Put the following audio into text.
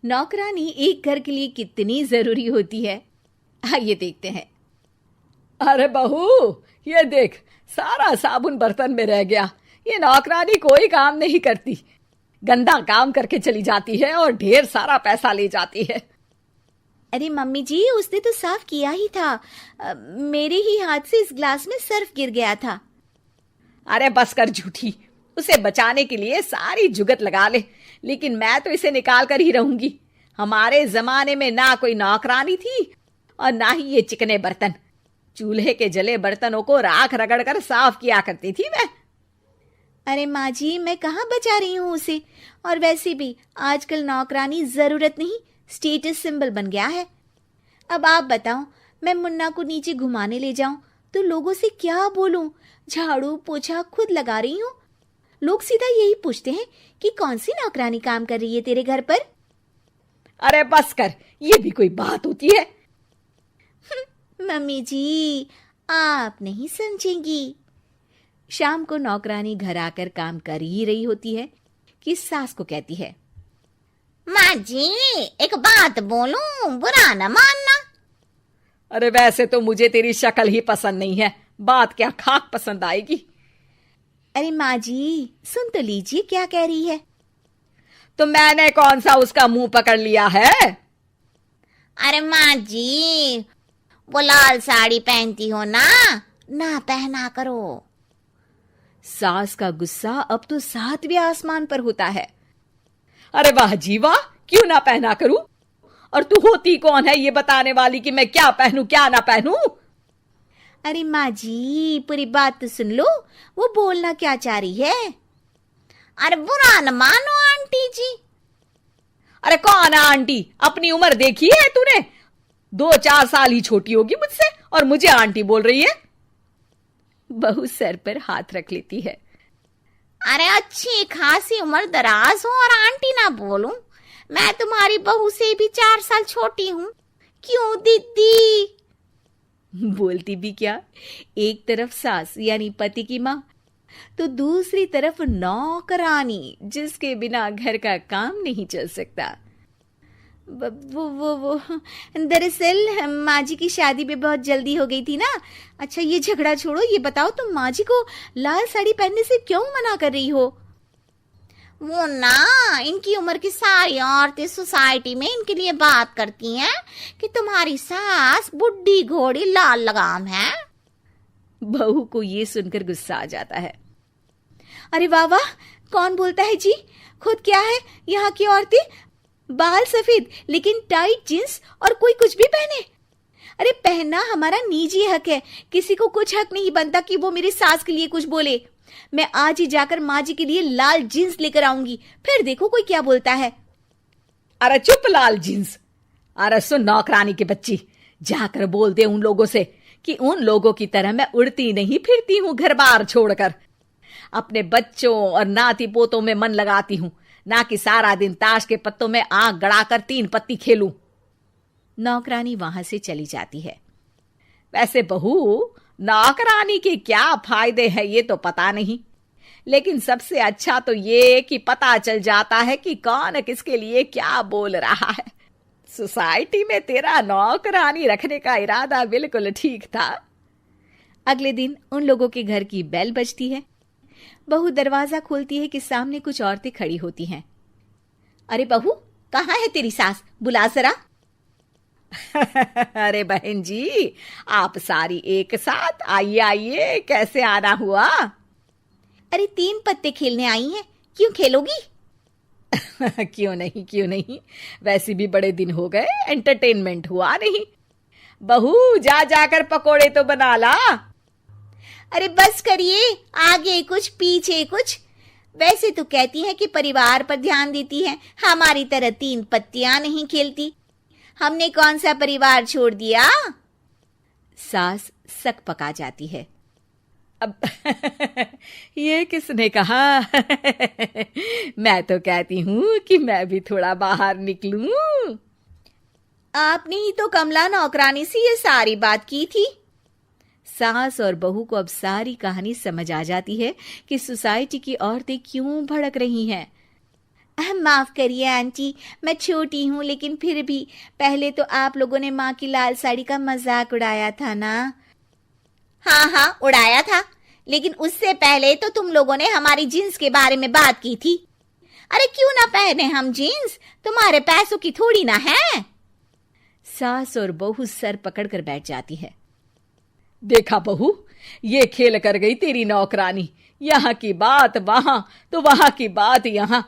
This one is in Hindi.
नौकरानी एक घर के लिए कितनी जरूरी होती है, आइए देखते हैं। अरे बहू, ये देख, सारा साबुन बर्तन में रह गया। ये नौकरानी कोई काम नहीं करती, गंदा काम करके चली जाती है और ढेर सारा पैसा ले जाती है। अरे मम्मी जी, उसने तो साफ किया ही था। मेरे ही हाथ से इस ग्लास में सर्फ गिर गया था। अरे बस कर झूठी, उसे बचाने के लिए सारी जुगत लगा ले, लेकिन मैं तो इसे निकाल कर ही रहूंगी। हमारे जमाने में ना कोई नौकरानी थी और ना ही ये चिकने बर्तन। चूल्हे के जले बर्तनों को राख रगड़ कर साफ किया करती थी मैं। अरे माँ जी, मैं कहाँ बचा रही हूँ उसे। और वैसे भी आजकल नौकरानी जरूरत नहीं, स्टेटस सिंबल बन गया है। अब आप बताओ, मैं मुन्ना को नीचे घुमाने ले जाऊं तो लोगों से क्या बोलूं? झाड़ू पोछा खुद लगा रही हूँ। लोग सीधा यही पूछते हैं कि कौन सी नौकरानी काम कर रही है तेरे घर पर। अरे बस कर, ये भी कोई बात होती है? मम्मी जी, आप नहीं समझेंगी। शाम को नौकरानी घर आकर काम कर ही रही होती है कि सास को कहती है, माँ जी, एक बात बोलूं, बुरा न मानना। अरे वैसे तो मुझे तेरी शक्ल ही पसंद नहीं है, बात क्या खाक पसंद आएगी। अरे माँ जी, सुन तो लीजिए क्या कह रही है। तो मैंने कौन सा उसका मुंह पकड़ लिया है? अरे माँ जी, वो लाल साड़ी पहनती हो ना, ना पहना करो। सास का गुस्सा अब तो 7वें आसमान पर होता है। अरे वाह जी वाह, क्यों ना पहना करूं? और तू होती कौन है ये बताने वाली कि मैं क्या पहनूं क्या ना पहनूं? अरे माँ जी, पूरी बात तो सुन लो, वो बोलना क्या चाह रही है। अरे बुरा न मानो आंटी जी। अरे कौन है आंटी? अपनी उम्र देखी है तूने? 2-4 साल ही छोटी होगी मुझसे और मुझे आंटी बोल रही है। बहू सर पर हाथ रख लेती है। अरे अच्छी खासी उम्र दराज हो और आंटी ना बोलूं? मैं तुम्हारी बहू से भी 4 साल छोटी हूँ। क्यों दीदी? बोलती भी क्या, एक तरफ सास यानी पति की माँ, तो दूसरी तरफ नौकरानी जिसके बिना घर का काम नहीं चल सकता। वो दरअसल माँ जी की शादी भी बहुत जल्दी हो गई थी ना। अच्छा ये झगड़ा छोड़ो, ये बताओ तुम माँ जी को लाल साड़ी पहनने से क्यों मना कर रही हो? वो ना, इनकी उम्र की सारी औरतें सोसाइटी में इनके लिए बात करती हैं कि तुम्हारी सास बुढ़ी घोड़ी लाल लगाम है। बहू को ये सुनकर गुस्सा आ जाता है। अरे वाह वाह, कौन बोलता है जी? खुद क्या है यहाँ की औरतें, बाल सफेद लेकिन टाइट जींस और कोई कुछ भी पहने। अरे पहनना हमारा निजी हक है, किसी को कुछ हक नहीं बनता कि वो मेरी सास के लिए कुछ बोले। मैं आज ही जाकर माँ जी के लिए लाल जींस लेकर आऊंगी, फिर देखो कोई क्या बोलता है। अरे चुप लाल जींस। अरे सुन नौकरानी की बच्ची, जाकर बोल दे उन लोगों से कि उन लोगों की तरह मैं उड़ती नहीं फिरती हूँ घर बार छोड़कर। अपने बच्चों और नाती पोतों में मन लगाती हूँ, ना कि सारा दिन ताश के पत्तों में आंख गड़ाकर 3 पत्ती खेलूं। नौकरानी वहां से चली जाती है। वैसे बहू, नौकरानी के क्या फायदे हैं ये तो पता नहीं, लेकिन सबसे अच्छा तो ये कि पता चल जाता है कि कौन किसके लिए क्या बोल रहा है। सोसाइटी में तेरा नौकरानी रखने का इरादा बिल्कुल ठीक था। अगले दिन उन लोगों के घर की बेल बजती है। बहू दरवाजा खोलती है कि सामने कुछ औरतें खड़ी होती हैं। अरे बहू, कहाँ है तेरी सास? बुला जरा। अरे बहन जी, आप सारी एक साथ आइए आइए, कैसे आना हुआ? अरे 3 पत्ते खेलने आई हैं, क्यों खेलोगी? क्यों नहीं, वैसे भी बड़े दिन हो गए, एंटरटेनमेंट हुआ नहीं। बहू जा जाकर पकोड़े तो बना ला। अरे बस करिए, आगे कुछ पीछे कुछ। वैसे तो कहती है कि परिवार पर ध्यान देती है, हमारी तरह 3 पत्तियां नहीं खेलती। हमने कौन सा परिवार छोड़ दिया? सास सक पका जाती है। अब ये किसने कहा? मैं तो कहती हूँ कि मैं भी थोड़ा बाहर निकलूं। आपने ही तो कमला नौकरानी से ये सारी बात की थी। सास और बहू को अब सारी कहानी समझ आ जाती है कि सोसाइटी की औरतें क्यों भड़क रही हैं। माफ करिए आंटी, मैं छोटी हूँ, लेकिन फिर भी पहले तो आप लोगों ने माँ की लाल साड़ी का मजाक उड़ाया था ना। हाँ हाँ उड़ाया था, लेकिन उससे पहले तो तुम लोगों ने हमारी जीन्स के बारे में बात की थी। अरे क्यों ना पहने हम जीन्स, तुम्हारे पैसों की थोड़ी ना है। सास और बहू सर पकड़कर बैठ जाती है। देखा बहू, ये खेल कर गई तेरी नौकरानी। यहाँ की बात वहां तो वहां की बात यहाँ।